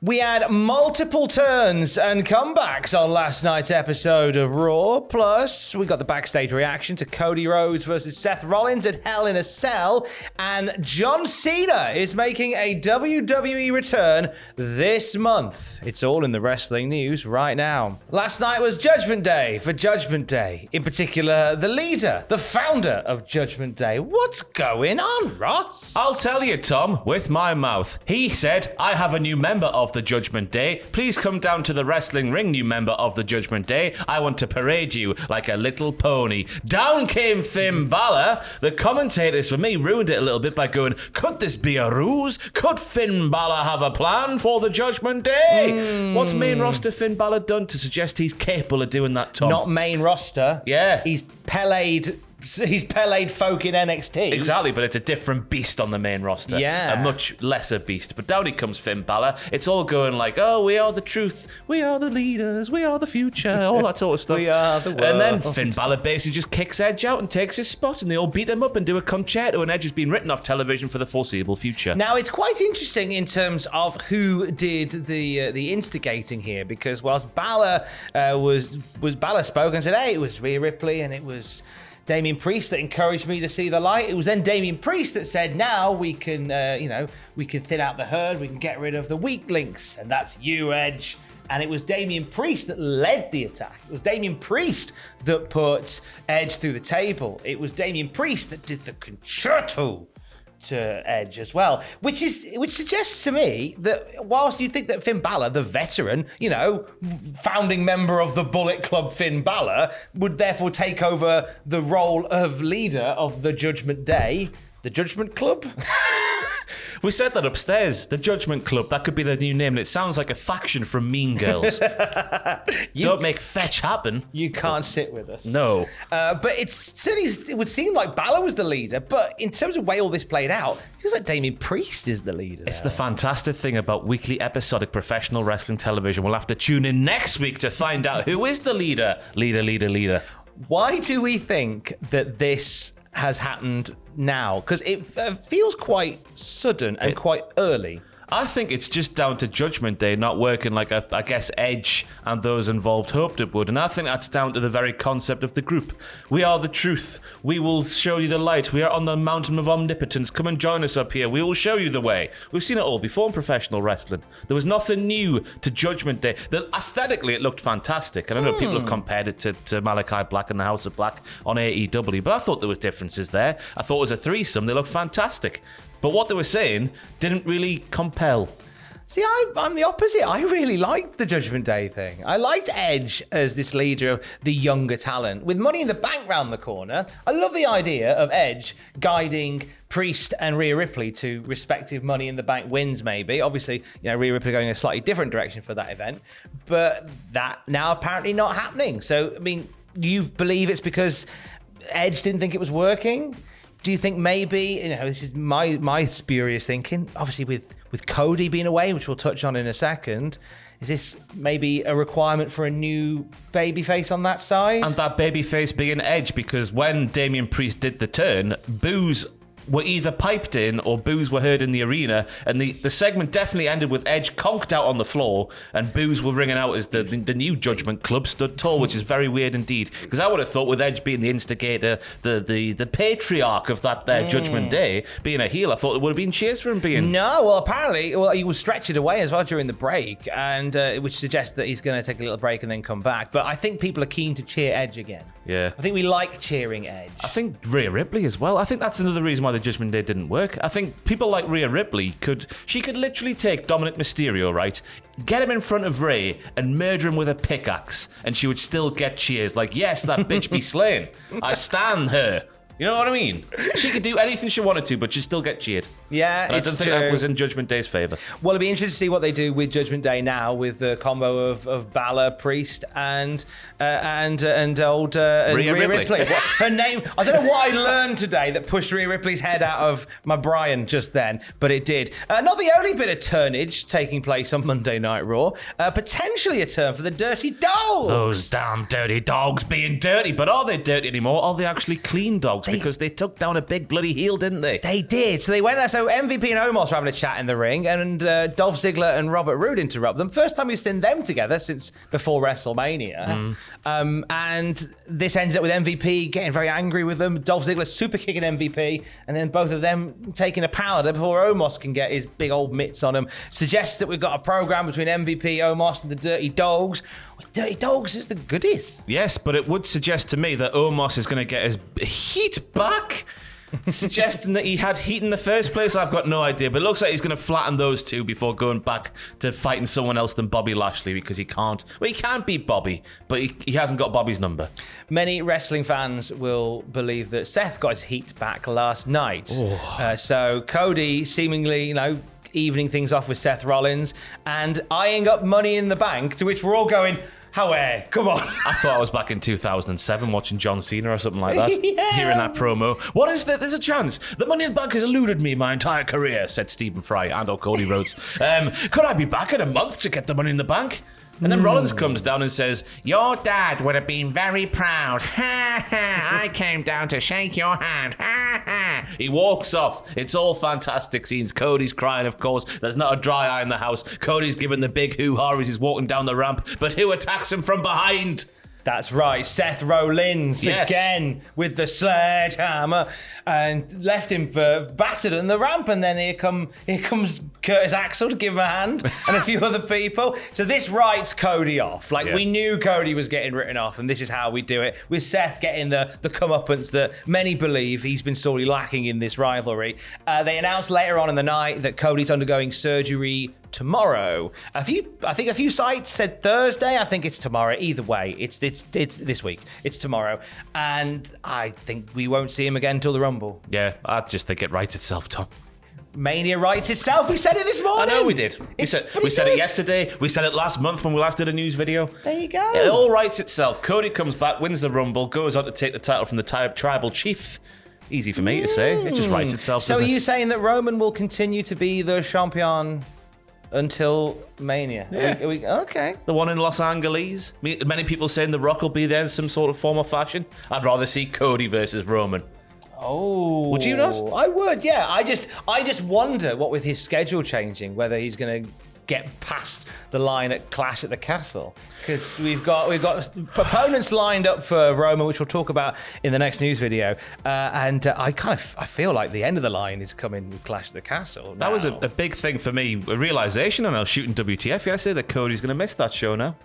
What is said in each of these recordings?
We had multiple turns and comebacks on last night's episode of Raw. Plus, we got the backstage reaction to Cody Rhodes versus Seth Rollins at Hell in a Cell. And John Cena is making a WWE return this month. It's all in the wrestling news right now. Last night was Judgment Day for Judgment Day. In particular, the leader, the founder of Judgment Day. What's going on, Ross? I'll tell you, Tom, with my mouth. He said, I have a new member of the Judgment Day. Please come down to the wrestling ring, new member of the Judgment Day. I want to parade you like a little pony. Down came Finn Balor. The commentators for me ruined it a little bit by going, could this be a ruse? Could Finn Balor have a plan for the Judgment Day? What's main roster Finn Balor done to suggest he's capable of doing that, Tom? Not main roster. Yeah. He's Pele'd folk in NXT. Exactly, but it's a different beast on the main roster. Yeah. A much lesser beast. But down he comes Finn Balor. It's all going like, oh, we are the truth. We are the leaders. We are the future. All that sort of stuff. We are the world. And then Finn Balor basically just kicks Edge out and takes his spot, and they all beat him up and do a concerto, and Edge has been written off television for the foreseeable future. Now, it's quite interesting in terms of who did the instigating here, because whilst Balor Balor spoke and said, hey, it was Rhea Ripley and it was Damian Priest that encouraged me to see the light. It was then Damian Priest that said, now we can, we can thin out the herd, we can get rid of the weak links, and that's you, Edge. And it was Damian Priest that led the attack. It was Damian Priest that put Edge through the table. It was Damian Priest that did the concerto to Edge as well, which suggests to me that whilst you think that Finn Balor, the veteran, founding member of the Bullet Club, Finn Balor, would therefore take over the role of leader of the Judgment Day, the Judgment Club. We said that upstairs, the Judgment Club. That could be the new name, and it sounds like a faction from Mean Girls. Don't make fetch happen. You can't sit with us. No. But it would seem like Balor was the leader, but in terms of the way all this played out, it feels like Damian Priest is the leader. It's the fantastic thing about weekly episodic professional wrestling television. We'll have to tune in next week to find out who is the leader. Leader. Why do we think that this has happened now? Because it feels quite sudden and quite early. I think it's just down to Judgment Day not working like I guess Edge and those involved hoped it would. And I think that's down to the very concept of the group. We are the truth. We will show you the light. We are on the mountain of omnipotence. Come and join us up here. We will show you the way. We've seen it all before in professional wrestling. There was nothing new to Judgment Day. Aesthetically, it looked fantastic. And I know people have compared it to Malachi Black and the House of Black on AEW, but I thought there was differences there. I thought it was a threesome. They looked fantastic. But what they were saying didn't really compel. See, I'm the opposite. I really liked the Judgment Day thing. I liked Edge as this leader of the younger talent. With Money in the Bank round the corner, I love the idea of Edge guiding Priest and Rhea Ripley to respective Money in the Bank wins, maybe. Obviously, Rhea Ripley going a slightly different direction for that event. But that now apparently not happening. So, I mean, you believe it's because Edge didn't think it was working? Do you think maybe, this is my spurious thinking, obviously with Cody being away, which we'll touch on in a second, is this maybe a requirement for a new babyface on that side? And that babyface being Edge, because when Damian Priest did the turn, boos were either piped in or boos were heard in the arena, and the segment definitely ended with Edge conked out on the floor and boos were ringing out as the new Judgment Club stood tall, which is very weird indeed, because I would have thought with Edge being the instigator, the patriarch of that Judgment Day, being a heel, I thought it would have been cheers for him being... No, well apparently he was stretched away as well during the break, and which suggests that he's going to take a little break and then come back, but I think people are keen to cheer Edge again. Yeah. I think we like cheering Edge. I think Rhea Ripley as well. I think that's another reason why the Judgment Day didn't work. I think people like Rhea Ripley could literally take Dominic Mysterio, right? Get him in front of Rey and murder him with a pickaxe, and she would still get cheers. Like, yes, that bitch be slain. I stand her. You know what I mean? She could do anything she wanted to, but she'd still get cheered. Yeah, and I don't think that was in Judgment Day's favour. Well, it'll be interesting to see what they do with Judgment Day now, with the combo of Balor, Priest, and old Rhea Ripley. Her name, I don't know what I learned today that pushed Rhea Ripley's head out of my Brian just then, but it did. Not the only bit of turnage taking place on Monday Night Raw, potentially a turn for the Dirty Dogs. Those damn dirty dogs being dirty, but are they dirty anymore? Are they actually clean dogs? Because they took down a big bloody heel, didn't they? They did. So they went as so MVP and Omos are having a chat in the ring, and Dolph Ziggler and Robert Roode interrupt them. First time we've seen them together since before WrestleMania. And this ends up with MVP getting very angry with them. Dolph Ziggler super kicking MVP, and then both of them taking a powder before Omos can get his big old mitts on him. Suggests that we've got a program between MVP, Omos, and the Dirty Dogs. Dirty Dogs is the goodies. Yes, but it would suggest to me that Omos is going to get his heat back. Suggesting that he had heat in the first place, I've got no idea. But it looks like he's going to flatten those two before going back to fighting someone else than Bobby Lashley, because he can't. Well, he can't beat Bobby, but he hasn't got Bobby's number. Many wrestling fans will believe that Seth got his heat back last night. So Cody seemingly, evening things off with Seth Rollins and eyeing up Money in the Bank, to which we're all going, come on. I thought I was back in 2007 watching John Cena or something like that. Hearing that promo. What is that? There's a chance. The Money in the Bank has eluded me my entire career, said Stephen Fry and Cody Rhodes. Could I be back in a month to get the Money in the Bank? And then Rollins comes down and says, your dad would have been very proud. Ha ha, I came down to shake your hand. Ha ha. He walks off. It's all fantastic scenes. Cody's crying, of course. There's not a dry eye in the house. Cody's giving the big hoo-ha as he's walking down the ramp. But who attacks him from behind? That's right, Seth Rollins again with the sledgehammer, and left him for battered on the ramp. And then here comes Curtis Axel to give him a hand, and a few other people. So this writes Cody off. We knew Cody was getting written off, and this is how we do it. With Seth getting the comeuppance that many believe he's been sorely lacking in this rivalry. They announced later on in the night that Cody's undergoing surgery tomorrow. I think a few sites said Thursday. I think it's tomorrow. Either way, it's this week. It's tomorrow, and I think we won't see him again until the Rumble. Yeah, I just think it writes itself, Tom. Mania writes itself. We said it this morning. I know we did. We said it yesterday. We said it last month when we last did a news video. There you go. It all writes itself. Cody comes back, wins the Rumble, goes on to take the title from the tribal chief. Easy for me to say. It just writes itself. So are you saying that Roman will continue to be the champion until Mania? Yeah. Are we, okay. The one in Los Angeles. Many people saying The Rock will be there in some sort of form or fashion. I'd rather see Cody versus Roman. Oh, would you not? I would, yeah. I just wonder what with his schedule changing, whether he's going to get past the line at Clash at the Castle, because we've got opponents lined up for Roman, which we'll talk about in the next news video. And I feel like the end of the line is coming with Clash at the Castle. That was a big thing for me, a realization, and I was shooting WTF yesterday that Cody's going to miss that show now.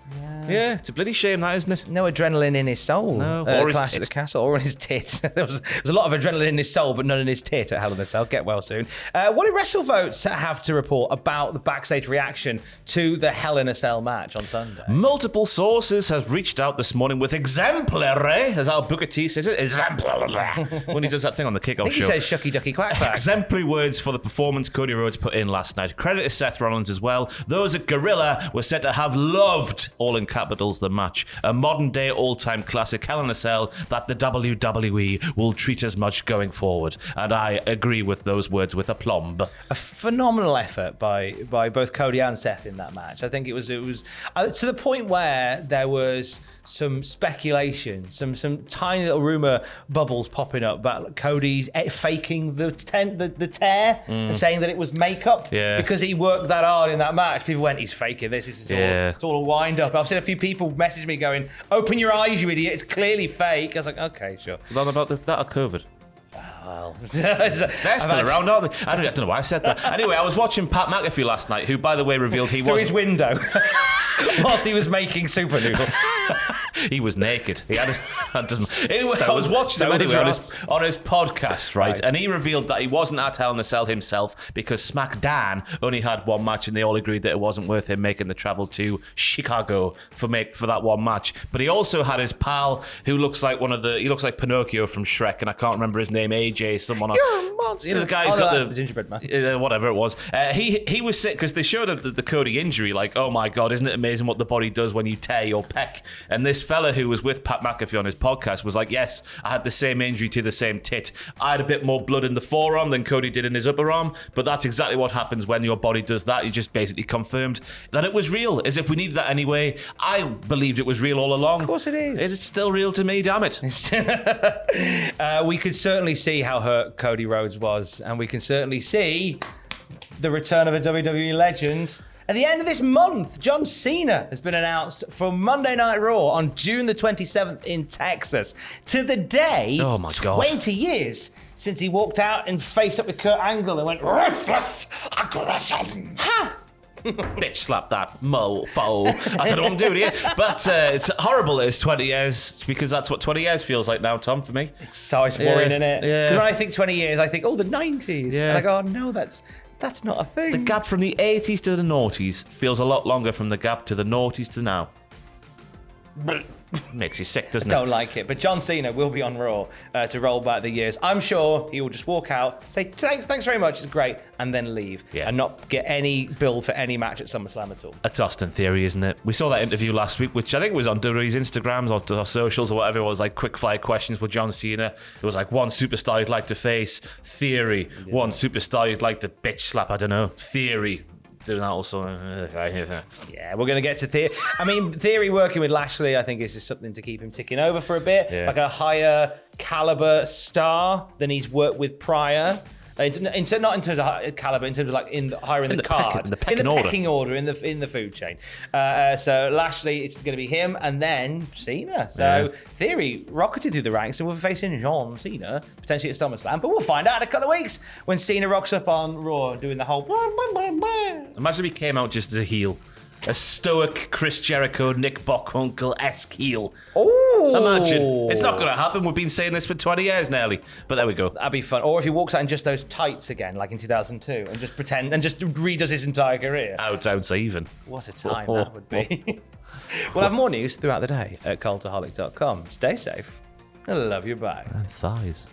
Yeah, it's a bloody shame, that, isn't it? No adrenaline in his soul. No, or his Clash tit. at the Castle, or in his tit. there was a lot of adrenaline in his soul, but none in his tit at Hell in a Cell. Get well soon. What did WrestleVotes have to report about the backstage reaction to the Hell in a Cell match on Sunday? Multiple sources have reached out this morning with exemplary, as our Booker T says it, exemplary, when he does that thing on the kickoff show. I think he says shucky ducky quack quack. Exemplary words for the performance Cody Rhodes put in last night. Credit to Seth Rollins as well. Those at Gorilla were said to have loved, all in capitals, the match. A modern day all-time classic, Hell in a Cell, that the WWE will treat as much going forward. And I agree with those words with aplomb. A phenomenal effort by both Cody and Seth in that match. I think it was to the point where there was some speculation, some tiny little rumor bubbles popping up about Cody's faking the tear and saying that it was makeup because he worked that hard in that match. People went, he's faking this. It's all a wind up. I've seen a few people message me going, open your eyes, you idiot, it's clearly fake. I was like, okay, sure. Not about that or COVID. Well, they're still around, aren't they? I don't know why I said that. Anyway, I was watching Pat McAfee last night, who, by the way, revealed he was through his window whilst he was making super noodles. He was naked. He had anyway, I was watching him anyway on his podcast, right? And he revealed that he wasn't at Hell in a Cell himself because SmackDown only had one match, and they all agreed that it wasn't worth him making the travel to Chicago for that one match. But he also had his pal, who looks like he looks like Pinocchio from Shrek, and I can't remember his name. AJ, someone. You're a monster. You know, the guy who's got the gingerbread man. Whatever it was. He was sick because they showed the Cody injury. Like, oh my god, isn't it amazing what the body does when you tear your pec? And this fella who was with Pat McAfee on his podcast was like, yes, I had the same injury to the same tit. I had a bit more blood in the forearm than Cody did in his upper arm, but that's exactly what happens when your body does that. You just basically confirmed that it was real, as if we needed that anyway. I believed it was real all along. Of course it is. It's still real to me, damn it. We could certainly see how hurt Cody Rhodes was, and we can certainly see the return of a WWE legend. At the end of this month, John Cena has been announced for Monday Night Raw on June the 27th in Texas. To the day, Oh my God. 20 years since he walked out and faced up with Kurt Angle and went, "Ruthless aggression." Ha! Bitch, slap that mofo. I don't know what I'm doing here. But it's horrible that it's 20 years, because that's what 20 years feels like now, Tom, for me. So it's worrying, isn't it? Yeah. Because when I think 20 years, I think, oh, the 90s. Yeah. And I go, oh, no, that's not a thing. The gap from the 80s to the noughties feels a lot longer from the gap to the noughties to now. Makes you sick, doesn't it? Don't like it. But John Cena will be on Raw to roll back the years. I'm sure he will just walk out, say thanks very much, it's great, and then leave. Yeah. And not get any build for any match at SummerSlam at all. That's Austin Theory, isn't it? We saw that interview last week, which I think was on WWE's Instagrams or socials or whatever. It was like quick fire questions with John Cena. It was like one superstar you'd like to face, Theory. Yeah. One superstar you'd like to bitch slap, I don't know, Theory. Doing that also. Yeah, we're going to get to Theory. I mean, Theory working with Lashley, I think, is just something to keep him ticking over for a bit. Yeah. Like a higher caliber star than he's worked with prior. Not in terms of caliber, in terms of like higher in the card, in the pecking order, in the food chain. So Lashley, it's going to be him, and then Cena. So Theory rocketed through the ranks, and we're facing John Cena potentially at SummerSlam. But we'll find out in a couple of weeks when Cena rocks up on Raw doing the whole. Imagine if he came out just as a heel. A stoic Chris Jericho, Nick Bockwinkel-esque heel. Oh! Imagine. It's not going to happen. We've been saying this for 20 years nearly. But there we go. That'd be fun. Or if he walks out in just those tights again, like in 2002, and just pretend, and just redoes his entire career. Out even. What a time that would be. We'll have more news throughout the day at cultaholic.com. Stay safe. I love you. Bye. And thighs.